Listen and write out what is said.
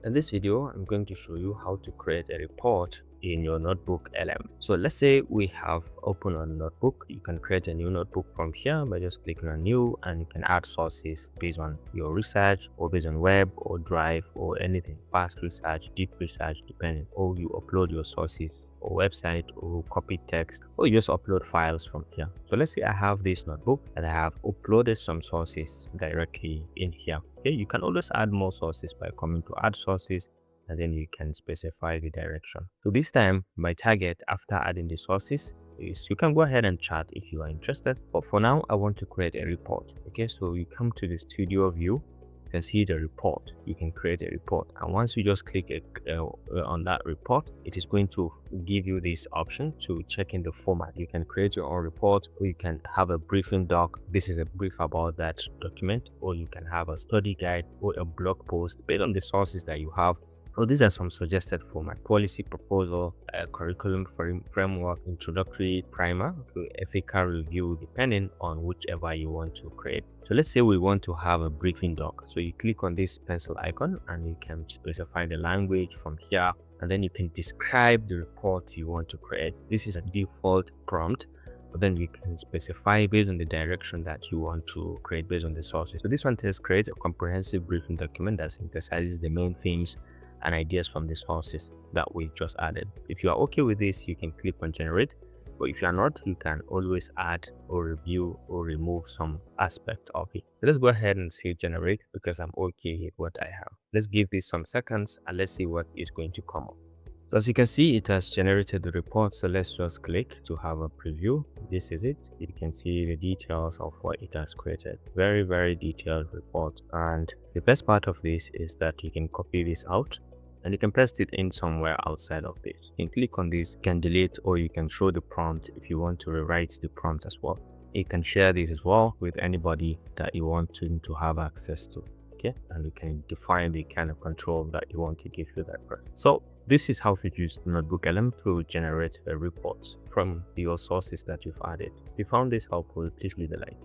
In this video, I'm going to show you how to create a report in your NotebookLM. So let's say we have open a notebook. You can create a new notebook from here by just clicking on new, and you can add sources based on your research or based on web or drive or anything, fast research, deep research, depending. Or you upload your sources or website or copy text, or you just upload files from here. So let's say I have this notebook and I have uploaded some sources directly in here. Okay, you can always add more sources by coming to add sources, and then you can specify the direction. So this time my target after adding the sources is, you can go ahead and chat if you are interested, but for now I want to create a report. Okay, so you come to the studio view, you can see the report. You can create a report, and once you just click on that report, it is going to give you this option to check in the format. You can create your own report, or you can have a briefing doc. This is a brief about that document, or you can have a study guide or a blog post based on the sources that you have. So these are some suggested format: policy proposal, curriculum framework, introductory, primer, ethical review, depending on whichever you want to create. So let's say we want to have a briefing doc. So you click on this pencil icon and you can specify the language from here, and then you can describe the report you want to create. This is a default prompt, but then you can specify based on the direction that you want to create based on the sources. So this one says create a comprehensive briefing document that synthesizes the main themes and ideas from the sources that we just added. If you are okay with this, you can click on generate, but if you are not, you can always add or review or remove some aspect of it. So let's go ahead and say generate, because I'm okay with what I have. Let's give this some seconds and let's see what is going to come up. So as you can see, it has generated the report. So let's just click to have a preview. This is it. You can see the details of what it has created. Very detailed report. And the best part of this is that you can copy this out and you can paste it in somewhere outside of this. You can click on this, you can delete, or you can show the prompt if you want to rewrite the prompt as well. You can share this as well with anybody that you want to have access to. Okay, and you can define the kind of control that you want to give to that person. So this is how to use NotebookLM to generate reports from your sources that you've added. If you found this helpful, please leave a like.